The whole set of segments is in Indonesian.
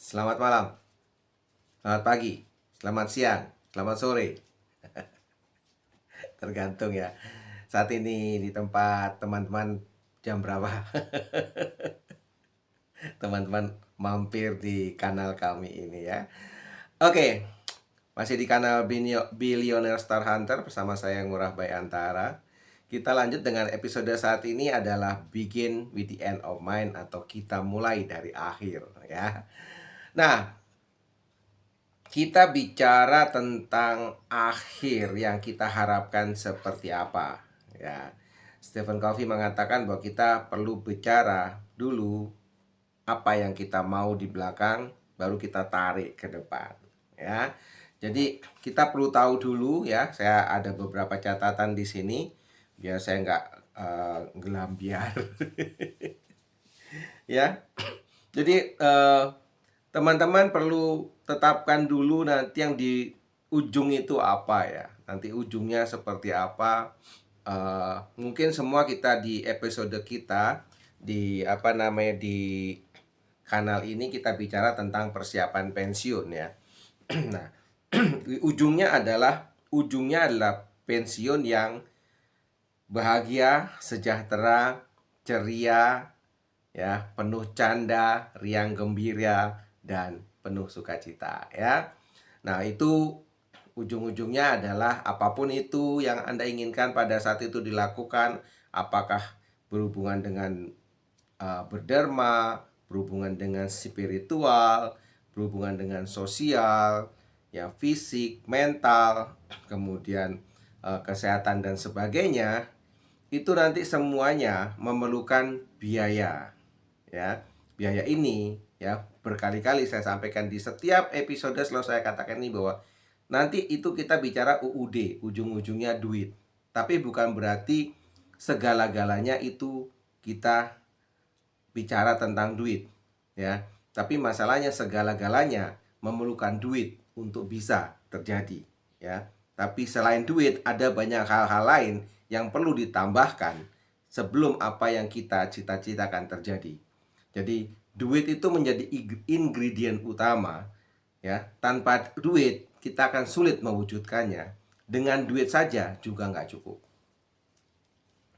Selamat malam, selamat pagi, selamat siang, selamat sore, tergantung ya. Saat ini di tempat teman-teman jam berapa? Teman-teman mampir di kanal kami ini ya. Oke, masih di kanal Billionaire Star Hunter bersama saya Ngurah Bayi Antara. Kita lanjut dengan episode saat ini adalah Begin with the End of Mind atau kita mulai dari akhir ya. Nah, kita bicara tentang akhir yang kita harapkan seperti apa ya. Stephen Covey mengatakan bahwa kita perlu bicara dulu apa yang kita mau di belakang, baru kita tarik ke depan ya. Jadi kita perlu tahu dulu ya. Saya ada beberapa catatan di sini biar saya nggak gelambiar ya. Jadi teman-teman perlu tetapkan dulu nanti yang di ujung itu apa ya. Nanti ujungnya seperti apa. Mungkin semua kita di episode kita di di kanal ini kita bicara tentang persiapan pensiun ya. Nah, ujungnya adalah pensiun yang bahagia, sejahtera, ceria, ya, penuh canda, riang gembira, dan penuh sukacita ya. Nah, itu ujung-ujungnya adalah apapun itu yang Anda inginkan pada saat itu dilakukan, apakah berhubungan dengan berderma, berhubungan dengan spiritual, berhubungan dengan sosial, ya fisik, mental, kemudian kesehatan dan sebagainya, itu nanti semuanya memerlukan biaya ya. Biaya ini ya berkali-kali saya sampaikan di setiap episode, selalu saya katakan ini bahwa nanti itu kita bicara UUD, ujung-ujungnya duit. Tapi bukan berarti segala-galanya itu kita bicara tentang duit ya. Tapi masalahnya segala-galanya memerlukan duit untuk bisa terjadi ya. Tapi selain duit ada banyak hal-hal lain yang perlu ditambahkan sebelum apa yang kita cita-citakan terjadi. Jadi duit itu menjadi ingredient utama ya. Tanpa duit kita akan sulit mewujudkannya. Dengan duit saja juga nggak cukup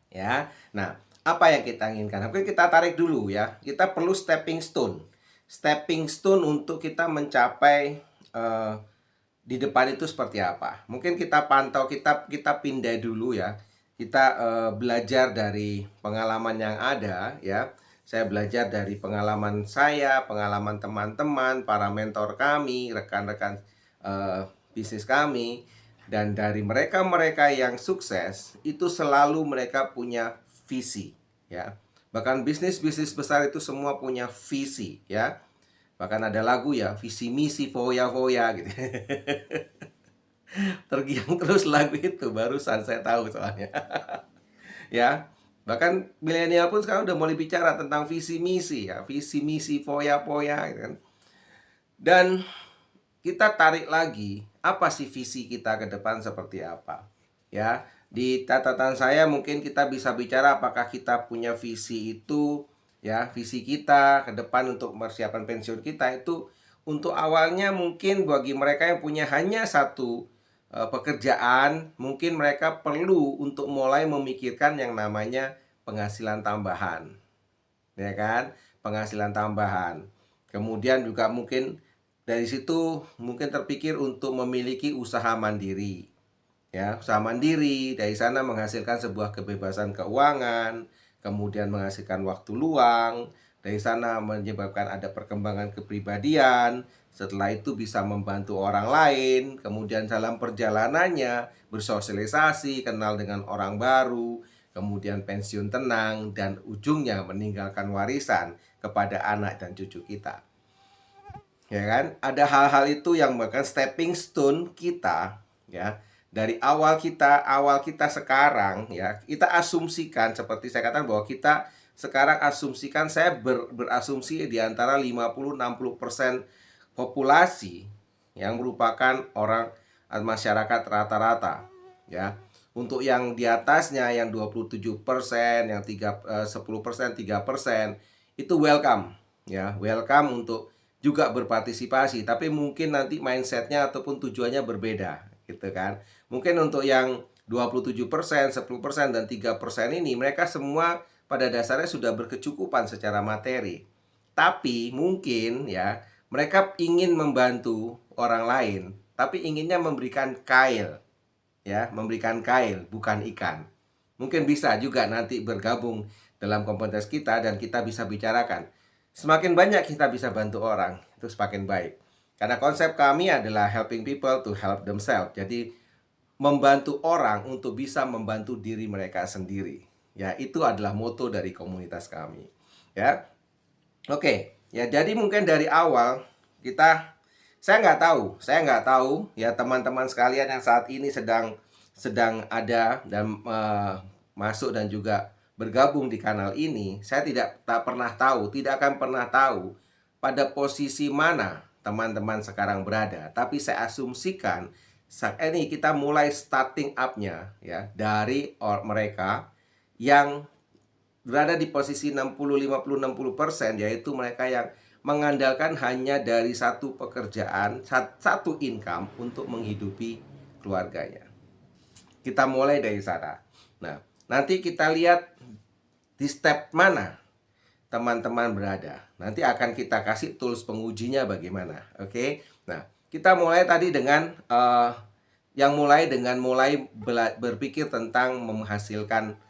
ya. Nah, apa yang kita inginkan? Oke, kita tarik dulu ya. Kita perlu stepping stone. Stepping stone untuk kita mencapai di depan itu seperti apa. Mungkin kita pantau, kita pindah dulu ya. Kita belajar dari pengalaman yang ada ya. Saya belajar dari pengalaman saya, pengalaman teman-teman, para mentor kami, rekan-rekan bisnis kami. Dan dari mereka-mereka yang sukses, itu selalu mereka punya visi ya. Bahkan bisnis-bisnis besar itu semua punya visi ya. Bahkan ada lagu ya, visi misi foya-foya gitu. Tergiang terus lagu itu, barusan saya tahu soalnya. Ya, bahkan milenial pun sekarang udah mulai bicara tentang visi misi ya, visi misi foya-foya gitu kan. Dan kita tarik lagi, apa sih visi kita ke depan seperti apa? Ya, di catatan saya mungkin kita bisa bicara apakah kita punya visi itu ya, visi kita ke depan untuk persiapan pensiun kita itu untuk awalnya mungkin bagi mereka yang punya hanya satu pekerjaan, mungkin mereka perlu untuk mulai memikirkan yang namanya penghasilan tambahan. Ya kan? Penghasilan tambahan. Kemudian juga mungkin dari situ mungkin terpikir untuk memiliki usaha mandiri. Ya, usaha mandiri dari sana menghasilkan sebuah kebebasan keuangan, kemudian menghasilkan waktu luang, dari sana menyebabkan ada perkembangan kepribadian, setelah itu bisa membantu orang lain, kemudian dalam perjalanannya bersosialisasi, kenal dengan orang baru, kemudian pensiun tenang, dan ujungnya meninggalkan warisan kepada anak dan cucu kita. Ya kan? Ada hal-hal itu yang bahkan stepping stone kita ya. Dari awal kita sekarang ya, kita asumsikan seperti saya katakan bahwa kita sekarang asumsikan, saya berasumsi di antara 50-60% populasi yang merupakan orang masyarakat rata-rata ya. Untuk yang di atasnya yang 27%, yang 10%, 3% itu welcome ya, welcome untuk juga berpartisipasi, tapi mungkin nanti mindsetnya ataupun tujuannya berbeda, gitu kan. Mungkin untuk yang 27%, 10%, dan 3% ini mereka semua pada dasarnya sudah berkecukupan secara materi. Tapi mungkin ya, mereka ingin membantu orang lain, tapi inginnya memberikan kail, ya, memberikan kail bukan ikan. Mungkin bisa juga nanti bergabung dalam komunitas kita dan kita bisa bicarakan. Semakin banyak kita bisa bantu orang, itu semakin baik. Karena konsep kami adalah helping people to help themselves. Jadi membantu orang untuk bisa membantu diri mereka sendiri. Ya, itu adalah moto dari komunitas kami. Ya. Oke, ya jadi mungkin dari awal kita saya nggak tahu ya teman-teman sekalian yang saat ini sedang sedang ada dan masuk dan juga bergabung di kanal ini. Saya tak pernah tahu, tidak akan pernah tahu pada posisi mana teman-teman sekarang berada. Tapi saya asumsikan saat ini kita mulai starting up-nya ya dari mereka yang berada di posisi 60, 50, 60%, yaitu mereka yang mengandalkan hanya dari satu pekerjaan, satu income untuk menghidupi keluarganya. Kita mulai dari sana. Nah, nanti kita lihat di step mana teman-teman berada. Nanti akan kita kasih tools pengujinya bagaimana. Oke. Nah, kita mulai tadi dengan mulai berpikir tentang menghasilkan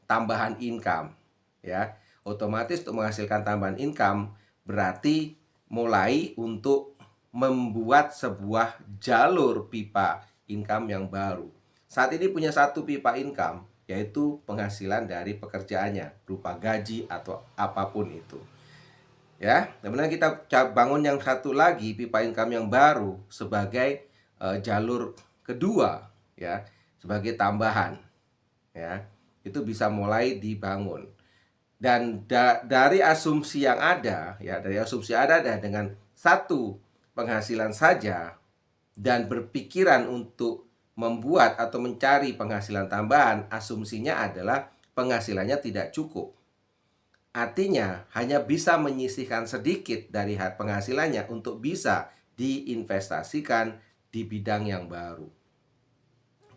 tambahan income, ya. Otomatis untuk menghasilkan tambahan income berarti mulai untuk membuat sebuah jalur pipa income yang baru. Saat ini punya satu pipa income, yaitu penghasilan dari pekerjaannya berupa gaji atau apapun itu. Ya, kemudian kita bangun yang satu lagi pipa income yang baru sebagai jalur kedua, ya, sebagai tambahan, ya. Itu bisa mulai dibangun. Dan dari asumsi yang ada, ya, dari asumsi ada dengan satu penghasilan saja dan berpikiran untuk membuat atau mencari penghasilan tambahan, asumsinya adalah penghasilannya tidak cukup. Artinya hanya bisa menyisihkan sedikit dari penghasilannya untuk bisa diinvestasikan di bidang yang baru.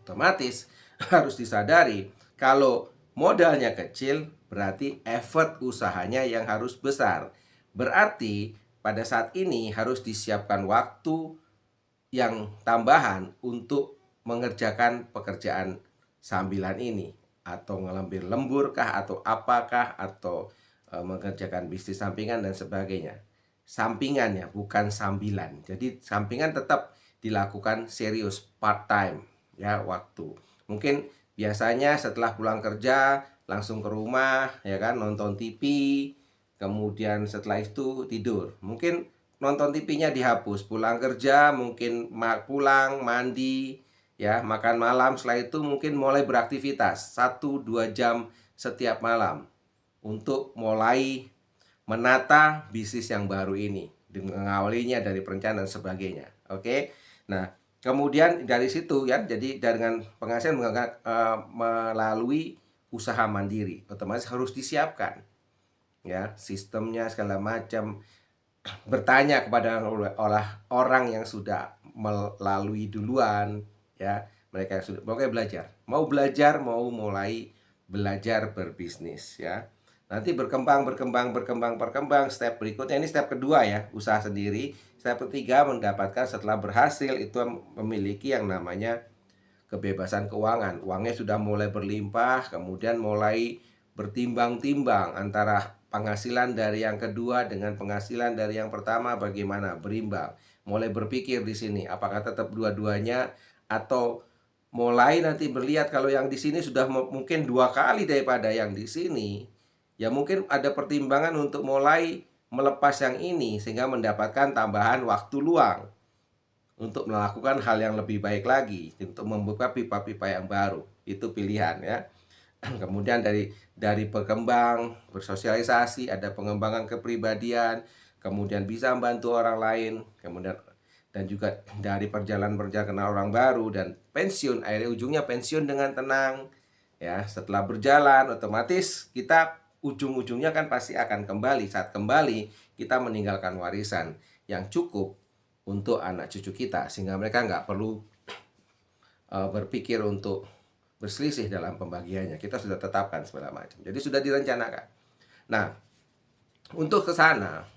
Otomatis harus disadari kalau modalnya kecil berarti effort usahanya yang harus besar. Berarti pada saat ini harus disiapkan waktu yang tambahan untuk mengerjakan pekerjaan sambilan ini, atau ngelembur lembur kah, atau apakah, atau mengerjakan bisnis sampingan dan sebagainya. Sampingannya bukan sambilan. Jadi sampingan tetap dilakukan serius part time, ya, waktu. Mungkin biasanya setelah pulang kerja langsung ke rumah, ya kan, nonton TV, kemudian setelah itu tidur. Mungkin nonton TV-nya dihapus, pulang kerja mungkin pulang mandi, ya, makan malam, setelah itu mungkin mulai beraktivitas 1-2 jam setiap malam untuk mulai menata bisnis yang baru ini, dengan mengawalinya dari perencanaan dan sebagainya. Oke. Nah, kemudian dari situ ya, jadi dengan penghasilan melalui usaha mandiri, otomatis harus disiapkan, ya, sistemnya segala macam. Bertanya kepada orang yang sudah melalui duluan, ya, mereka yang sudah belajar, mau mulai belajar berbisnis, ya. Nanti berkembang. Step berikutnya, ini step kedua ya, usaha sendiri. Step ketiga, mendapatkan setelah berhasil itu memiliki yang namanya kebebasan keuangan. Uangnya sudah mulai berlimpah, kemudian mulai bertimbang-timbang antara penghasilan dari yang kedua dengan penghasilan dari yang pertama bagaimana, berimbang. Mulai berpikir di sini, apakah tetap dua-duanya atau mulai nanti melihat kalau yang di sini sudah mungkin 2 kali daripada yang di sini. Ya mungkin ada pertimbangan untuk mulai melepas yang ini sehingga mendapatkan tambahan waktu luang untuk melakukan hal yang lebih baik lagi, untuk membuka pipa-pipa yang baru. Itu pilihan, ya. Kemudian dari berkembang, bersosialisasi, ada pengembangan kepribadian, kemudian bisa membantu orang lain, kemudian dan juga dari perjalanan kenal orang baru dan pensiun, akhirnya ujungnya pensiun dengan tenang, ya. Setelah berjalan otomatis kita ujung-ujungnya kan pasti akan kembali. Saat kembali kita meninggalkan warisan yang cukup untuk anak cucu kita, sehingga mereka nggak perlu berpikir untuk berselisih dalam pembagiannya. Kita sudah tetapkan segala macam. Jadi sudah direncanakan. Nah, untuk ke sana,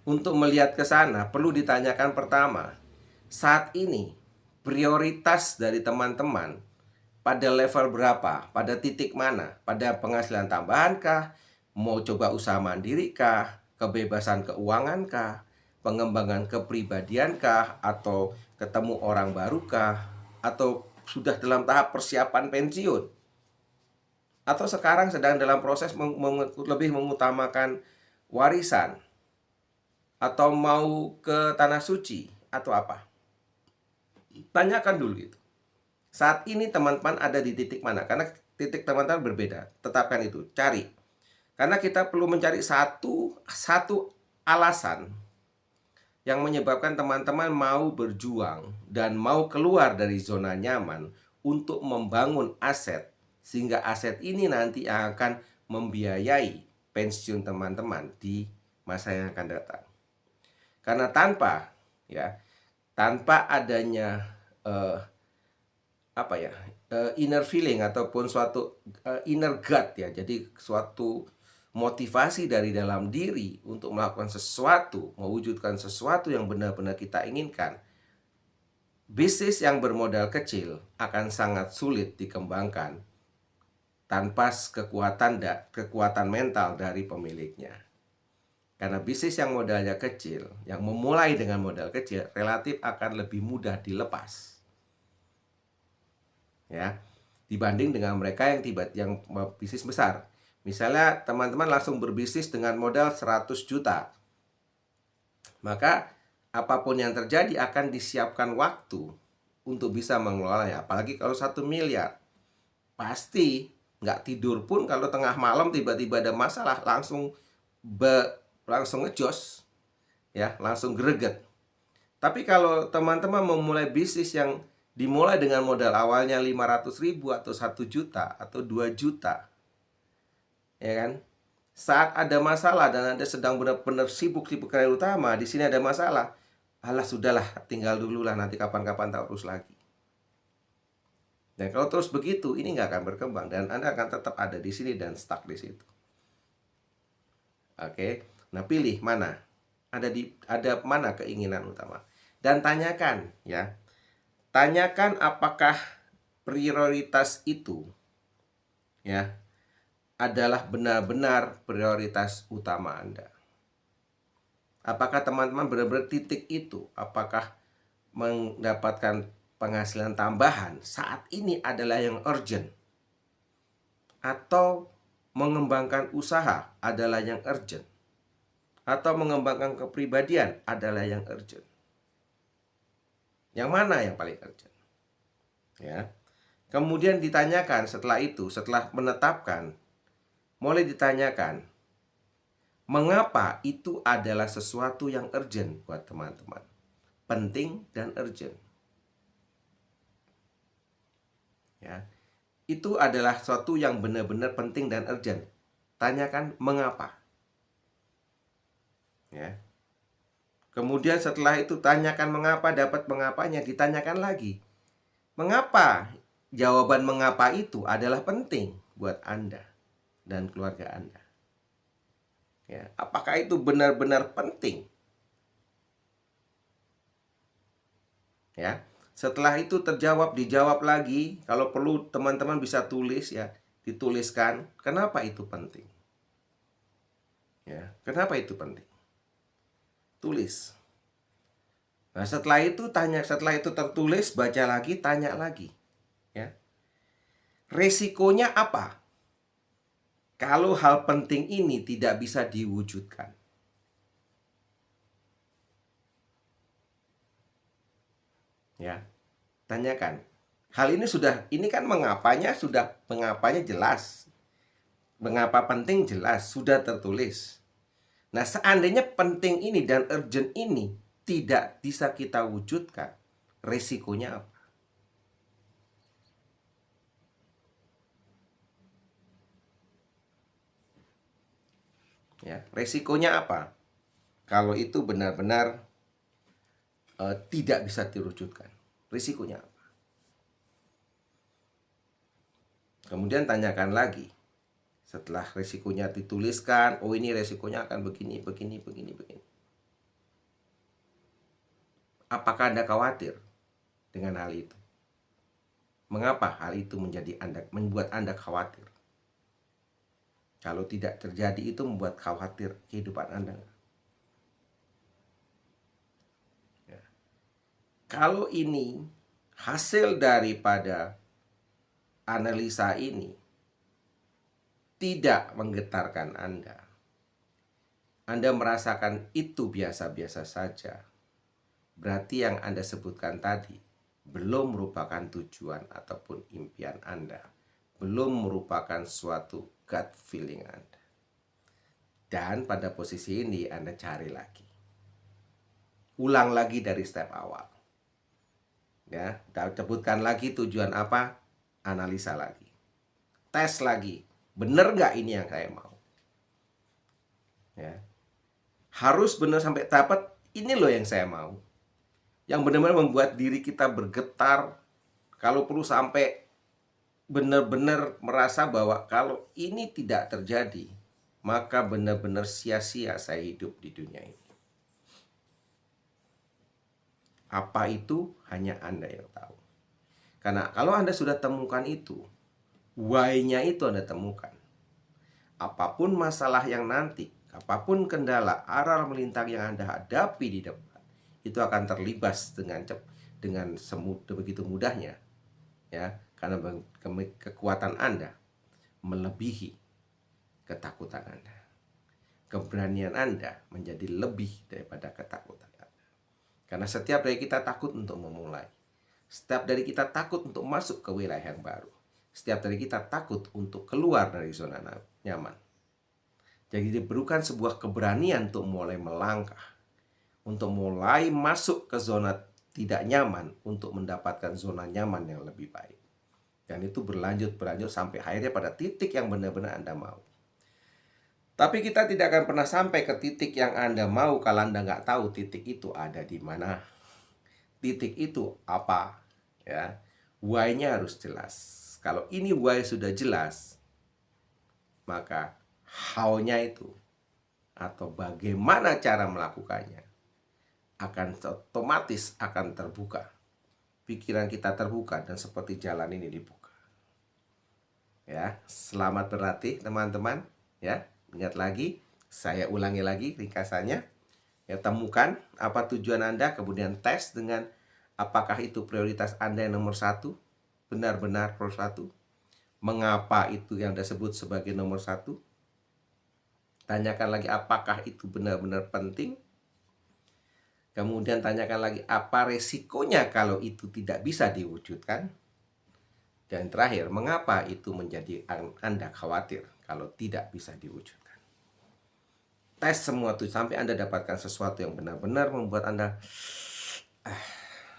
untuk melihat ke sana, perlu ditanyakan pertama, saat ini prioritas dari teman-teman pada level berapa? Pada titik mana? Pada penghasilan tambahan kah? Mau coba usaha mandiri kah? Kebebasan keuangan kah? Pengembangan kepribadian kah? Atau ketemu orang baru kah? Atau sudah dalam tahap persiapan pensiun? Atau sekarang sedang dalam proses lebih mengutamakan warisan? Atau mau ke tanah suci? Atau apa? Tanyakan dulu itu. Saat ini teman-teman ada di titik mana? Karena titik teman-teman berbeda. Tetapkan itu, cari. Karena kita perlu mencari satu alasan yang menyebabkan teman-teman mau berjuang dan mau keluar dari zona nyaman untuk membangun aset, sehingga aset ini nanti akan membiayai pensiun teman-teman di masa yang akan datang. Karena tanpa adanya inner feeling ataupun suatu inner gut ya, jadi suatu motivasi dari dalam diri untuk melakukan sesuatu, mewujudkan sesuatu yang benar-benar kita inginkan, bisnis yang bermodal kecil akan sangat sulit dikembangkan tanpa kekuatan mental dari pemiliknya. Karena bisnis yang modalnya kecil, yang memulai dengan modal kecil, relatif akan lebih mudah dilepas, ya, dibanding dengan mereka yang bisnis besar. Misalnya teman-teman langsung berbisnis dengan modal 100 juta, maka apapun yang terjadi akan disiapkan waktu untuk bisa mengelolanya. Apalagi kalau 1 miliar, pasti nggak tidur pun kalau tengah malam tiba-tiba ada masalah, langsung ngejos, ya, langsung greget. Tapi kalau teman-teman memulai bisnis yang dimulai dengan modal awalnya 500.000 atau 1 juta atau 2 juta, ya kan? Saat ada masalah dan Anda sedang benar-benar sibuk karir utama, di sini ada masalah, alah sudahlah, tinggal dulu lah, nanti kapan-kapan tak urus lagi. Dan kalau terus begitu, ini nggak akan berkembang dan Anda akan tetap ada di sini dan stuck di situ. Oke, nah pilih mana, ada mana keinginan utama, dan tanyakan, ya, tanyakan apakah prioritas itu, ya, adalah benar-benar prioritas utama Anda. Apakah teman-teman benar-benar titik itu? Apakah mendapatkan penghasilan tambahan saat ini adalah yang urgent? Atau mengembangkan usaha adalah yang urgent? Atau mengembangkan kepribadian adalah yang urgent? Yang mana yang paling urgent? Ya. Kemudian ditanyakan setelah itu, setelah menetapkan, mulai ditanyakan, mengapa itu adalah sesuatu yang urgent buat teman-teman? Penting dan urgent. Ya. Itu adalah sesuatu yang benar-benar penting dan urgent. Tanyakan mengapa. Ya. Kemudian setelah itu tanyakan mengapa, dapat mengapanya, ditanyakan lagi. Mengapa? Jawaban mengapa itu adalah penting buat Anda dan keluarga Anda. Ya, apakah itu benar-benar penting? Ya. Setelah itu dijawab lagi. Kalau perlu teman-teman bisa tulis, ya, dituliskan kenapa itu penting. Ya, kenapa itu penting? Tulis. Nah, setelah itu tertulis, baca lagi, tanya lagi. Ya. Resikonya apa kalau hal penting ini tidak bisa diwujudkan? Ya. Tanyakan. Ini kan mengapanya jelas. Mengapa penting jelas, sudah tertulis. Nah, seandainya penting ini dan urgent ini tidak bisa kita wujudkan, resikonya apa? Ya, resikonya apa? kalau itu benar-benar tidak bisa diwujudkan? Risikonya apa? Kemudian tanyakan lagi. Setelah risikonya dituliskan, oh ini risikonya akan begini, begini, begini, begini. Apakah Anda khawatir dengan hal itu? Mengapa hal itu membuat Anda khawatir? Kalau tidak terjadi itu membuat khawatir kehidupan Anda. Ya. Kalau ini hasil daripada analisa ini tidak menggetarkan Anda merasakan itu biasa-biasa saja, berarti yang Anda sebutkan tadi belum merupakan tujuan ataupun impian Anda, belum merupakan suatu gut feeling Anda. Dan pada posisi ini Anda cari lagi, ulang lagi dari step awal. Ya, sebutkan lagi tujuan apa, analisa lagi, tes lagi, bener nggak ini yang saya mau? Ya, harus benar sampai dapat ini loh yang saya mau, yang benar-benar membuat diri kita bergetar. Kalau perlu sampai benar-benar merasa bahwa kalau ini tidak terjadi, maka benar-benar sia-sia saya hidup di dunia ini. Apa itu hanya Anda yang tahu. Karena kalau Anda sudah temukan itu, why-nya itu Anda temukan. Apapun masalah yang nanti, apapun kendala, aral melintang yang Anda hadapi di depan, itu akan terlibas dengan begitu mudahnya, ya, karena kekuatan Anda melebihi ketakutan Anda. Keberanian Anda menjadi lebih daripada ketakutan Anda. Karena setiap dari kita takut untuk memulai. Setiap dari kita takut untuk masuk ke wilayah yang baru. Setiap dari kita takut untuk keluar dari zona nyaman. Jadi diperlukan sebuah keberanian untuk mulai melangkah, untuk mulai masuk ke zona tidak nyaman, untuk mendapatkan zona nyaman yang lebih baik. Dan itu berlanjut sampai akhirnya pada titik yang benar-benar Anda mau. Tapi kita tidak akan pernah sampai ke titik yang Anda mau kalau Anda nggak tahu titik itu ada di mana. Titik itu apa? Ya, why-nya harus jelas. Kalau ini why sudah jelas, maka how-nya itu atau bagaimana cara melakukannya akan otomatis akan terbuka. Pikiran kita terbuka dan seperti jalan ini dibuka. Ya, selamat berlatih teman-teman, ya. Ingat lagi, saya ulangi lagi ringkasannya. Ya, temukan apa tujuan Anda, kemudian tes dengan apakah itu prioritas Anda yang nomor satu, benar-benar nomor satu. Mengapa itu yang Anda sebut sebagai nomor satu? Tanyakan lagi apakah itu benar-benar penting. Kemudian tanyakan lagi apa resikonya kalau itu tidak bisa diwujudkan. Dan terakhir, mengapa itu menjadi Anda khawatir kalau tidak bisa diwujudkan. Tes semua itu sampai Anda dapatkan sesuatu yang benar-benar membuat Anda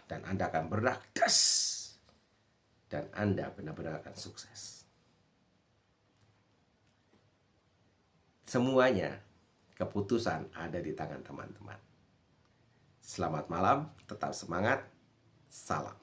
dan Anda akan bergerak dan Anda benar-benar akan sukses. Semuanya keputusan ada di tangan teman-teman. Selamat malam, tetap semangat, salam.